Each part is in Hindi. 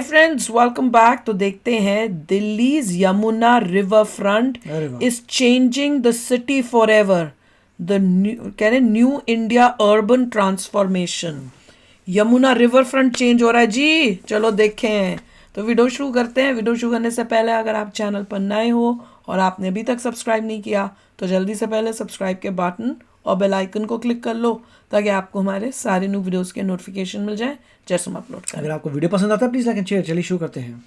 Hi friends, welcome back. तो देखते हैं Delhi's Yamuna river front is changing the city for ever. The कह रहे new India urban transformation. Yamuna river front change हो रहा है जी। चलो देखें। तो वीडियो शुरू करते हैं। वीडियो शुरू करने से पहले अगर आप चैनल पर नए हो और आपने अभी तक सब्सक्राइब नहीं किया तो जल्दी से पहले सब्सक्राइब के बटन और बेल आइकन को क्लिक कर लो ताकि आपको हमारे सारे न्यू वीडियोस के नोटिफिकेशन मिल जाए जैसे हम अपलोड करें। अगर आपको वीडियो पसंद आता है प्लीज़ लाइक एंड शेयर। चलिए शुरू करते हैं।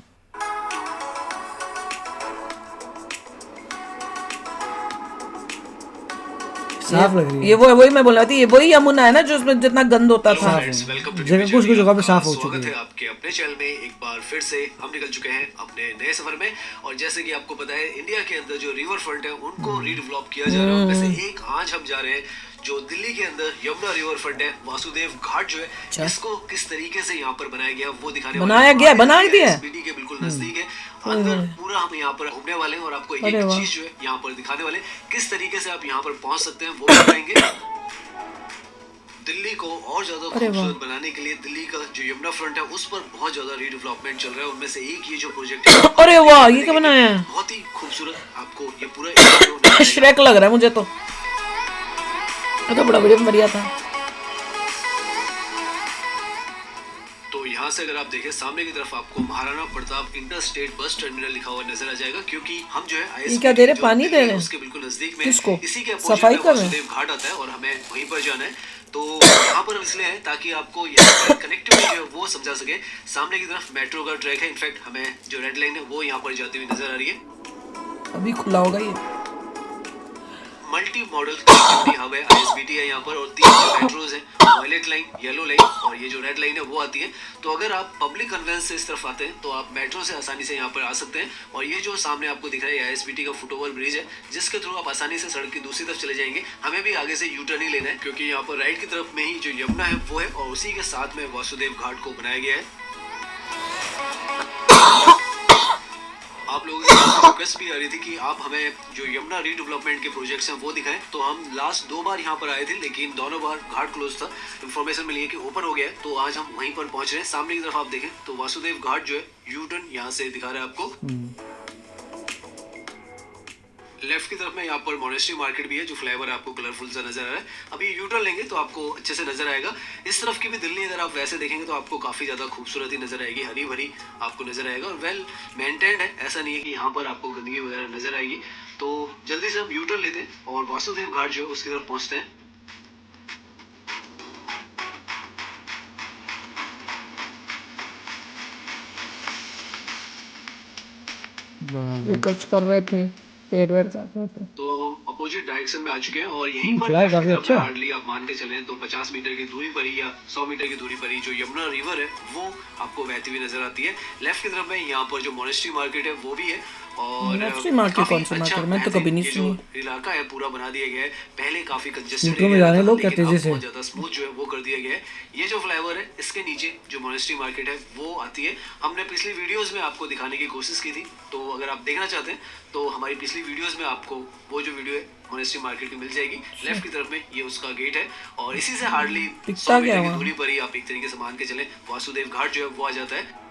साफ लग रही है। ये वही मैं बोल रहा थी। ये वही यमुना है ना जो उसमें जितना गंद होता था। जगह कुछ जगह पे साफ हो चुकी है। आपके अपने चैनल में एक बार फिर से हम निकल चुके हैं अपने नए सफर में। और जैसे कि आपको पता है इंडिया के अंदर जो रिवर फ्रंट है उनको रीडेवलप किया जा रहा है। उनमें से एक आज हम जा रहे हैं जो दिल्ली के अंदर यमुना रिवर फ्रंट है, वासुदेव घाट जो है, इसको किस तरीके से यहाँ पर बनाया गया वो दिखाने बना दिया एसबीटी के बिल्कुल नजदीक है। अंदर पूरा हम यहाँ पर घूमने वाले हैं और आपको एक एक चीज जो है यहाँ पर दिखाने वाले, किस तरीके से आप यहाँ पर पहुंच सकते हैं वो दिखाएंगे। दिल्ली को और ज्यादा खूबसूरत बनाने के लिए दिल्ली का जो यमुना फ्रंट है उस पर बहुत ज्यादा रीडेवलपमेंट चल रहा है। उनमें से एक ये जो प्रोजेक्ट है, अरे वाह, ये क्या बनाया है? बहुत ही खूबसूरत। आपको ये पूरा श्रेक लग रहा है मुझे तो बड़ा बढ़िया था। तो यहाँ से अगर आप देखें सामने की तरफ आपको Maharana Pratap inter state bus terminal लिखा हुआ नजर आ जाएगा, क्योंकि हम जो है ये क्या दे रहे, पानी दे रहे हैं उसके बिल्कुल नजदीक में किसको इसी के सफाई कर रहे हैं। वासुदेव घाट आता है और हमें वहीं पर जाना है। तो यहाँ पर इसलिए है ताकि आपको यहाँ कनेक्टिविटी जो है वो समझा सके। सामने की तरफ मेट्रो का ट्रैक है। इनफैक्ट हमें जो रेड लाइन है वो यहाँ पर जाती हुई नजर आ रही है। अभी खुला होगा ये। मल्टी मॉडल कनेक्टिविटी हब है, आईएसबीटी है यहाँ पर, और 3 जो मेट्रोज हैं, वायलेट लाइन, येलो लाइन और ये जो रेड लाइन है वो आती है। तो अगर आप पब्लिक कन्वेंस से इस तरफ आते हैं तो आप मेट्रो से आसानी से यहाँ पर आ सकते हैं। और ये जो सामने आपको दिख रहा है आईएसबीटी का फुटओवर ब्रिज है, जिसके थ्रू आप आसानी से सड़क की दूसरी तरफ चले जाएंगे। हमें भी आगे से यू टर्न ही लेना है, क्योंकि यहाँ पर राइट की तरफ में ही जो यमुना है वो है और उसी के साथ में वासुदेव घाट को बनाया गया है। आप लोगों की रिक्वेस्ट भी आ रही थी कि आप हमें जो यमुना रीडेवलपमेंट के प्रोजेक्ट्स हैं वो दिखाएं। तो हम लास्ट 2 बार यहाँ पर आए थे, लेकिन दोनों बार घाट क्लोज था। इन्फॉर्मेशन मिली है कि ओपन हो गया है, तो आज हम वहीं पर पहुंच रहे हैं। सामने की तरफ आप देखें तो वासुदेव घाट जो है यू टर्न यहाँ से दिखा रहा है आपको। लेफ्ट की तरफ में यहाँ पर मोनेस्ट्री मार्केट भी है, जो फ्लाईओवर आपको कलरफुल सा नजर आ रहा है। अभी यू टर्न लेंगे तो आपको अच्छे से नजर आएगा। इस तरफ की भी दिल्ली अगर आप वैसे देखेंगे तो आपको काफी ज्यादा खूबसूरती नजर आएगी, हरी भरी आपको नजर आएगा और वेल मेंटेन्ड है। ऐसा नहीं है कि यहाँ पर आपको गंदगी वगैरह नजर आएगी। तो जल्दी से हम यू टर्न लेते हैं और वासुदेव घाट जो है उसकी तरफ पहुंचते हैं। कुछ कर रहे थे तो अपोजिट डायरेक्शन में आ चुके हैं और यहीं पर काफी अच्छा हार्डली आप मान के चलें तो 50 मीटर की दूरी पर ही या 100 मीटर की दूरी पर ही जो यमुना रिवर है वो आपको बहती हुई नजर आती है। लेफ्ट की तरफ में यहाँ पर जो मोनेस्ट्री मार्केट है वो भी है और मार्केट कौन सी मार्केट, मैं तो कभी नहीं सुनी। इलाका है पूरा बना दिया गया है। पहले काफी कंजेस्टेड में जा रहे हैं लोग क्या तेजी से, बहुत ज्यादा स्मूथ जो है वो कर दिया गया है। ये जो फ्लाईओवर है इसके नीचे जो मोनेस्ट्री मार्केट है वो आती है। हमने पिछली वीडियोस में आपको दिखाने की कोशिश की थी, तो अगर आप देखना चाहते हैं तो हमारी पिछली वीडियोस में आपको वो जो वीडियो है मोनेस्ट्री मार्केट की मिल जाएगी। लेफ्ट की तरफ में ये उसका गेट है और इसी से हार्डली 100 मीटर की दूरी पर ही आप एक तरीके से मान के चलें वासुदेव घाट जो है वो आ जाता है।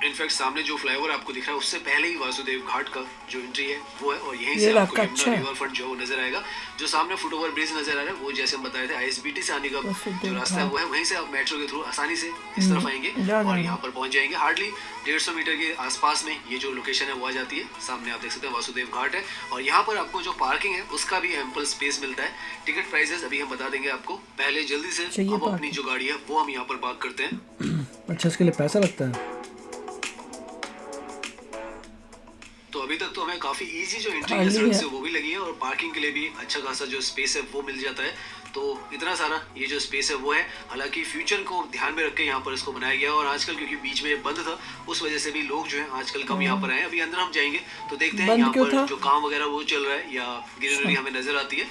इनफैक्ट सामने जो फ्लाईओवर आपको दिख रहा है उससे पहले ही वासुदेव घाट का जो एंट्री है वो है और यहीं से आपको यमुना रिवर फ्रंट जो है नजर आएगा। जो सामने फुटओवर ब्रिज नजर आ रहा है वो जैसे हम बताए थे आईएसबीटी से आने का जो रास्ता है वो है, वहीं से आप मेट्रो के थ्रू आसानी से इस तरफ आएंगे और यहाँ पर पहुंच जाएंगे। हार्डली 150 मीटर के आसपास में ये जो लोकेशन है वो आ जाती है। सामने आप देख सकते हैं वासुदेव घाट है और यहाँ पर आपको जो पार्किंग है उसका भी एम्पल स्पेस मिलता है। टिकट प्राइसेस अभी हम बता देंगे आपको। पहले जल्दी से हम अपनी जो गाड़ी है वो हम यहाँ पर पार्क करते हैं। अच्छा, इसके लिए पैसा लगता है? तो अभी तक तो हमें काफी इजी जो एंट्री है सड़क से वो भी लगी है और पार्किंग के लिए भी अच्छा खासा जो स्पेस है वो मिल जाता है। तो इतना सारा ये जो स्पेस है वो है। हालांकि फ्यूचर को ध्यान में रख के यहाँ पर इसको बनाया गया और आजकल क्योंकि बीच में बंद था उस वजह से भी लोग जो है आजकल कम यहाँ पर आए। अभी अंदर हम जाएंगे तो देखते हैं यहाँ पर जो काम वगैरह वो चल रहा है या ग्रीनरी हमें नजर आती है।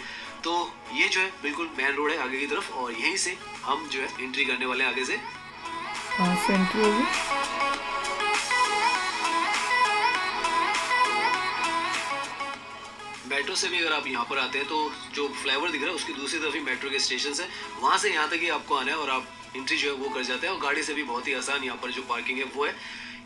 तो ये जो है बिल्कुल मेन रोड है आगे की तरफ और यहीं से हम जो है एंट्री करने वाले हैं आगे से। मेट्रो से भी अगर आप यहाँ पर आते हैं तो जो फ्लाईओवर दिख रहा है उसकी दूसरी तरफ ही मेट्रो के स्टेशन है, वहां से यहाँ तक ही आपको आना है और आप एंट्री जो है वो कर जाते हैं और गाड़ी से भी बहुत ही आसान यहाँ पर जो पार्किंग है वो है।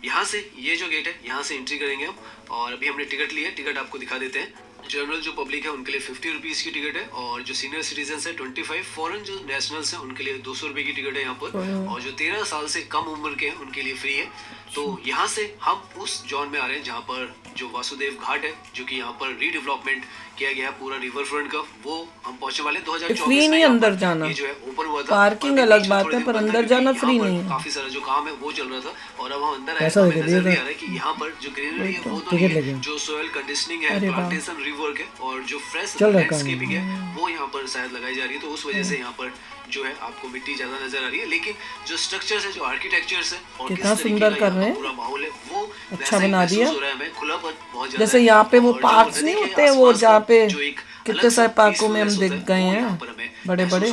यहाँ से ये जो गेट है यहाँ से एंट्री करेंगे हम और अभी हमने टिकट लिया है, टिकट आपको दिखा देते हैं। जनरल जो पब्लिक है उनके लिए 50 रुपीज़ की टिकट है और जो सीनियर सिटीजन है 25, फॉरेन जो नेशनल्स हैं उनके लिए 200 रुपये की टिकट है यहाँ पर और जो 13 साल से कम उम्र के हैं उनके लिए फ्री है। तो यहाँ से हम उस जोन में आ रहे हैं जहाँ पर जो वासुदेव घाट है जो कि यहाँ पर रीडेवलपमेंट किया गया है पूरा रिवर फ्रंट का, वो हम पहुंचने वाले 2024 फ्री नहीं अंदर जाना, ये जो है ओपन हुआ था। पार्किंग अलग बात है पर अंदर जाना फ्री नहीं है। काफी सारा जो काम है वो चल रहा था और अब हम अंदर आए तो हमें नजर नहीं आ रहा है कि यहाँ पर जो ग्रीनरी है वो तो नहीं है, जो सोयल कंडीशनिंग है, प्लांटेशन रिवर्क है और जो फ्रेश लैंडस्केपिंग है वो यहाँ पर शायद लगाई जा रही है। तो उस वजह से यहाँ पर जो है आपको मिट्टी ज्यादा नजर आ रही है, लेकिन जो स्ट्रक्चर्स है, जो आर्किटेक्चर्स है और कितना सुंदर कर रहे हैं, पूरा माहौल है वो अच्छा बना दिया। खुलापन बहुत ज्यादा जैसे यहाँ पे वो पार्क्स नहीं होते वो जहाँ पे कितने सारे पार्कों में हम देख गए हैं, बड़े बड़े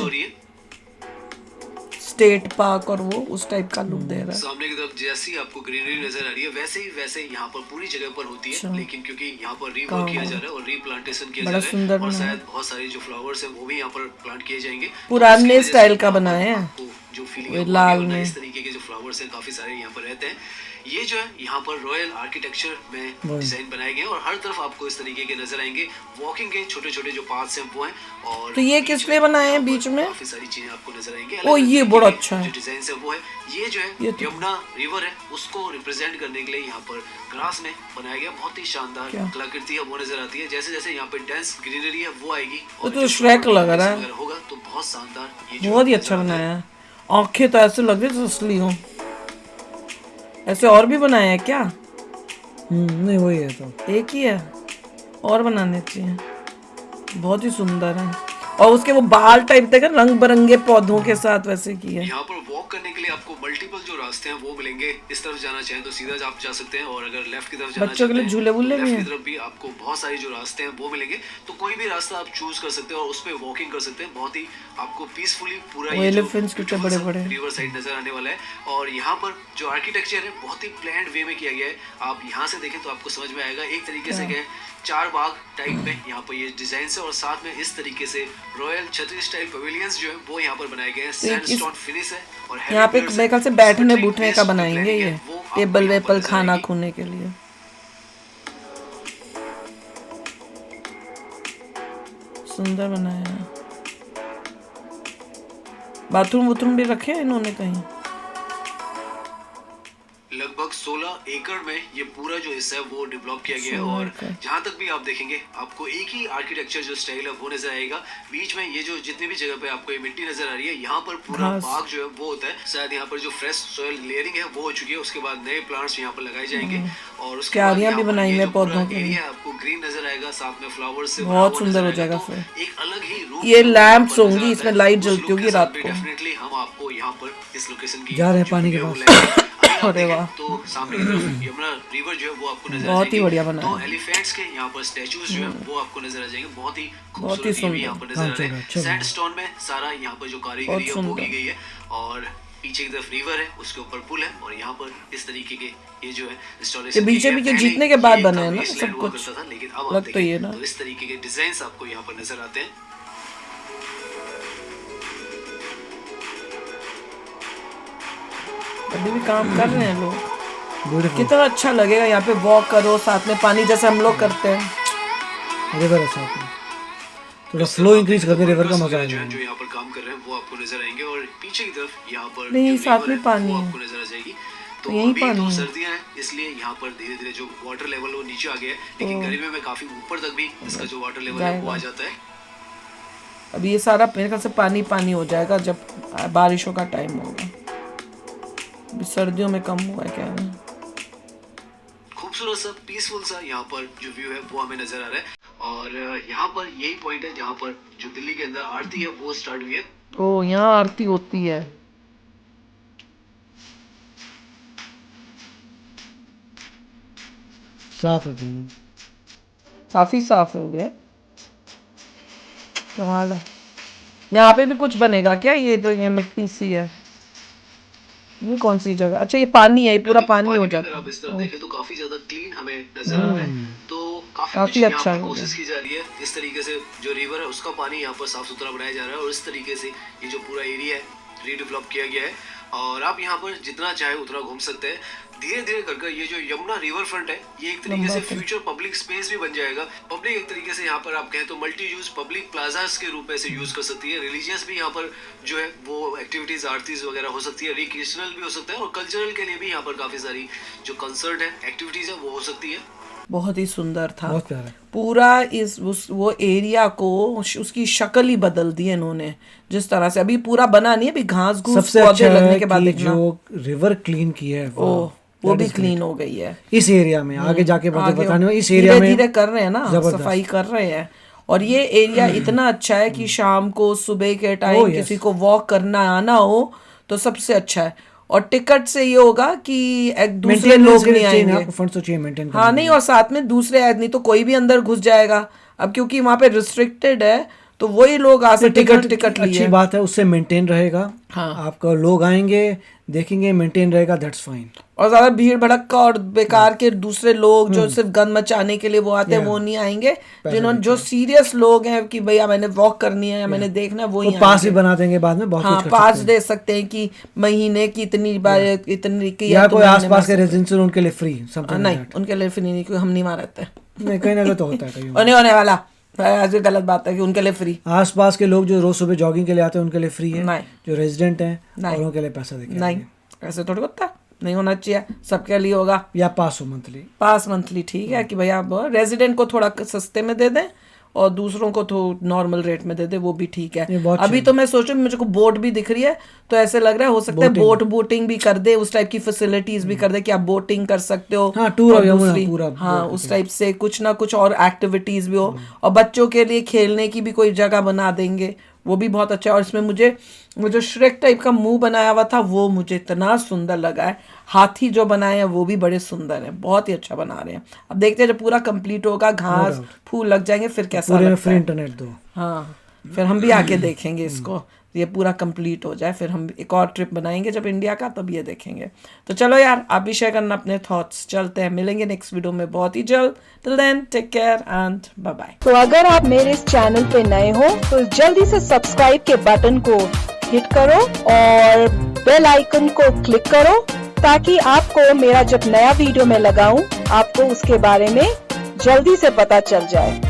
स्टेट पार्क और वो उस टाइप का लुक दे रहा है। सामने की तरफ जैसी आपको ग्रीनरी नजर आ रही है वैसे ही यहाँ पर पूरी जगह पर होती है, लेकिन क्योंकि यहाँ पर रीवर्क किया जा रहा है और रीप्लांटेशन किया जा रहा है और शायद बहुत सारी जो फ्लावर्स हैं वो भी यहाँ पर प्लांट किए जाएंगे। पुराने स्टाइल का बनाए हैं, जो फीलिंग लाल में इस तरीके के जो फ्लावर्स हैं काफी सारे यहाँ पर रहते हैं। ये जो है यहाँ पर रॉयल आर्किटेक्चर में डिजाइन बनाए गए हैं और हर तरफ आपको इस तरीके के नजर आएंगे। वॉकिंग के छोटे छोटे जो पाथ्स हैं वो हैं और तो ये किसने बनाए हैं बीच में, काफी सारी चीजें आपको नजर आएंगी। ओ ये बड़ा अच्छा है, जो डिजाइन है वो है ये जो है यमुना रिवर है उसको रिप्रेजेंट करने के लिए यहाँ पर ग्रास में बनाया गया बहुत ही शानदार कलाकृति है वो नजर आती है। जैसे जैसे यहाँ पे डेंस ग्रीनरी है वो आएगी और तो श्रेक लग रहा है, होगा तो बहुत शानदार, बहुत ही अच्छा बनाया है। आंखें तो ऐसे लग रही असली हो। ऐसे और भी बनाया है क्या? नहीं वही है, तो एक ही है, और बनाने चाहिए। बहुत ही सुंदर है और उसके वो बाल टाइप देखा रंग बिरंगे पौधों के साथ वैसे की है। यहाँ पर वॉक करने के लिए आपको मल्टीपल जो रास्ते हैं वो मिलेंगे। इस तरफ जाना चाहें तो सीधा आप जा सकते हैं और अगर लेफ्ट की तरफ जाना बच्चों के लिए झूले वूले भी हैं तरफ भी आपको बहुत सारे जो रास्ते हैं वो मिलेंगे। तो कोई भी रास्ता आप चूज कर सकते हैं और उस पर वॉकिंग कर सकते हैं। बहुत ही आपको पीसफुली पूरा ये एलिफेंट्स कितने बड़े बड़े रिवर साइड नजर आने वाला है और यहाँ पर जो आर्किटेक्चर है बहुत ही प्लान्ड वे में किया गया है। आप यहाँ से देखें तो आपको समझ में आएगा एक तरीके से गए 4 बाग टाइप में यहाँ पर ये डिजाइन है और साथ में इस तरीके से रॉयल छतरी स्टाइल पवेलियंस जो है वो यहाँ पर बनाए गए हैं। सैंडस्टोन फिनिश है और यहाँ पे मेरे ख्याल से बैठने बैठने का बनाएंगे ये टेबल वेबल खाना खूने के लिए। सुंदर बनाया है। बाथरूम भी रखे हैं इन्होंने कहीं। लगभग 16 एकड़ में ये पूरा जो हिस्सा है वो डेवलप किया गया है और जहाँ तक भी आप देखेंगे आपको एक ही आर्किटेक्चर जो स्टाइल है वो नजर आएगा। बीच में ये जो जितनी भी जगह पे आपको ये मिट्टी नजर आ रही है यहाँ पर पूरा बाग जो है वो होता है। शायद यहाँ पर जो फ्रेश सोयल लेयरिंग है वो हो चुकी है, उसके बाद नए प्लांट्स यहाँ पर लगाए जाएंगे और उसके बाद भी बनाई है पौधों के लिए। आपको ग्रीन नजर आएगा, साथ में फ्लावर्स से बहुत सुंदर हो जाएगा। फिर एक अलग ही रूप ये लैंप्स होंगी, इसमें लाइट जलती होगी रात को। डेफिनेटली हम आपको यहाँ पर इस लोकेशन की जा रहे हैं पानी के पास। अरे वाह, तो सामने की तरफ यमुना रिवर जो है वो आपको नजर बहुत ही बढ़िया बना है। तो एलिफेंट्स के यहाँ पर स्टैचूज जो है वो आपको नजर आ जाएंगे। बहुत ही खूबसूरत यहाँ पर नजर आ रहे हैं। सैंडस्टोन में सारा यहाँ पर जो कारीगरी है वो की गई है और पीछे की तरफ रिवर है, उसके ऊपर पुल है और यहाँ पर इस तरीके के ये जो है इंस्टॉलेशन बीचे जीतने के बाद बने हैं ना सब कुछ, लेकिन अब लग तो ये ना तो इस तरीके के डिजाइन आपको यहाँ पर नजर आते हैं। अभी भी काम कर रहे हैं लोग। कितना अच्छा लगेगा यहाँ पे वॉक करो, साथ में पानी जैसे हम लोग करते हैं। रिवर है साथ में, थोड़ा फ्लो इंक्रीज करके रिवर का मजा आएगा। जो यहाँ पर काम कर रहे हैं वो आपको नजर आएंगे और पीछे की तरफ यहाँ पर नहीं साथ में पानी है, आपको नजर आ जाएगी। तो यही अभी पानी तो है, सर्दियां हैं इसलिए यहाँ पर धीरे धीरे जो वाटर लेवल वो नीचे आ गया है, लेकिन गर्मी में काफी ऊपर तक भी इसका जो वाटर लेवल है वो आ जाता है। अभी ये सारा मेरे ख्याल से पानी पानी हो जाएगा जब बारिशों का टाइम होगा। अभी सर्दियों में कम हुआ है क्या है। खूबसूरत सा पीसफुल सा यहाँ पर जो व्यू है वो हमें नजर आ रहा है और यहाँ पर यही पॉइंट है जहाँ पर जो दिल्ली के अंदर आरती है वो स्टार्ट हुई है। ओ यहाँ आरती होती है। साफ है, काफी साफ हो गया। कमाल है। यहाँ पे भी कुछ बनेगा क्या? ये तो ये मिट्टी सी है, ये कौन सी जगह? अच्छा ये पानी है, ये पूरा पानी हो जाता है। आप इस तरफ देखें तो काफी ज्यादा क्लीन हमें नजर आ रहा है, तो काफी अच्छा है। कोशिश की जा रही है इस तरीके से जो रिवर है उसका पानी यहाँ पर साफ सुथरा बनाया जा रहा है और इस तरीके से ये जो पूरा एरिया है रीडेवलप किया गया है और आप यहाँ पर जितना चाहे उतना घूम सकते हैं। धीरे धीरे कर ये जो यमुना रिवर फ्रंट है ये एक तरीके से फ्यूचर पब्लिक स्पेस भी बन जाएगा। पब्लिक एक तरीके से यहाँ पर आप कहें तो मल्टी यूज पब्लिक प्लाजास के रूप में से यूज कर सकती है। रिलीजियस भी यहाँ पर जो है वो एक्टिविटीज आरतीज वगैरह हो सकती है, रिक्रिएशनल भी हो सकता है और कल्चरल के लिए भी यहाँ पर काफी सारी जो कंसर्ट है एक्टिविटीज है वो हो सकती है। बहुत ही सुंदर था, बहुत प्यारा। पूरा वो एरिया को उसकी शक्ल ही बदल दी इन्होंने जिस तरह से। अभी पूरा बना नहीं है, अभी घास घूस सबसे पौधे अच्छा लगने है के बाद कि देखना जो रिवर क्लीन की है वो भी क्लीन हो गई है इस एरिया में। आगे जाके बताने इस एरिया में धीरे कर रहे हैं ना, सफाई कर रहे हैं। और ये एरिया इतना अच्छा है कि शाम को सुबह के टाइम किसी को वॉक करना आना हो तो सबसे अच्छा है। और टिकट से ये होगा कि एक दूसरे लोग नहीं आएंगे, फंड तो चाहिए मेंटेन हाँ नहीं, और साथ में दूसरे नहीं तो कोई भी अंदर घुस जाएगा। अब क्योंकि वहाँ पे रिस्ट्रिक्टेड है तो वही लोग आ सकते हैं टिकट लिए। अच्छी बात है, उससे मेंटेन रहेगा। हाँ, आपका लोग आएंगे देखेंगे मेंटेन रहेगा, दैट्स फाइन। और ज्यादा भीड़ भड़का और बेकार के दूसरे लोग जो सिर्फ गंद मचाने के लिए वो आते हैं वो नहीं आएंगे। जिन्होंने जो सीरियस लोग हैं कि भैया मैंने वॉक करनी है या मैंने देखना है वो ही पास भी बना देंगे बाद में, बहुत हाँ कुछ पास दे सकते हैं कि महीने की इतनी बार इतनी की या कोई आसपास के रेजिडेंट्स उनके लिए फ्री नहीं, उनके लिए फ्री नहीं क्योंकि हम नहीं वहाँ रहते। नहीं कहीं ना कहीं तो होता है कहीं होने वाला ऐसी गलत बात है कि उनके लिए फ्री। आसपास के लोग जो रोज सुबह जॉगिंग के लिए आते हैं उनके लिए फ्री है, नहीं जो रेजिडेंट हैं और उनके लिए पैसा देके नहीं, ऐसे थोड़ी होता है, नहीं होना चाहिए, सबके लिए होगा। या पास मंथली ठीक है कि भैया आप रेजिडेंट को थोड़ा सस्ते में दे दें और दूसरों को तो नॉर्मल रेट में दे दे, वो भी ठीक है। अभी तो मैं सोच रही हूँ मुझे को बोट भी दिख रही है तो ऐसे लग रहा है हो सकता है बोटिंग भी कर दे, उस टाइप की फैसिलिटीज भी कर दे कि आप बोटिंग कर सकते हो। हाँ, टूर पूरा हाँ उस टाइप से कुछ ना कुछ और एक्टिविटीज भी हो और बच्चों के लिए खेलने की भी कोई जगह बना देंगे, वो भी बहुत अच्छा है। और इसमें मुझे वो जो श्रेक टाइप का मुंह बनाया हुआ था वो मुझे इतना सुंदर लगा है। हाथी जो बनाए हैं वो भी बड़े सुंदर हैं, बहुत ही अच्छा बना रहे हैं। अब देखते हैं जब पूरा कंप्लीट होगा, घास फूल लग जाएंगे फिर कैसा लगता है। इंटरनेट दो, हाँ फिर हम भी आके देखेंगे इसको, ये पूरा कंप्लीट हो जाए फिर हम एक और ट्रिप बनाएंगे जब इंडिया का, तब ये देखेंगे। तो चलो यार आप भी शेयर करना अपने थॉट्स। चलते हैं, मिलेंगे नेक्स्ट वीडियो में बहुत ही जल्द। Till then take care and bye bye. तो अगर आप मेरे इस चैनल पे नए हो तो जल्दी से सब्सक्राइब के बटन को हिट करो और बेल आइकन को क्लिक करो ताकि आपको मेरा जब नया वीडियो मैं लगाऊं आपको उसके बारे में जल्दी से पता चल जाए।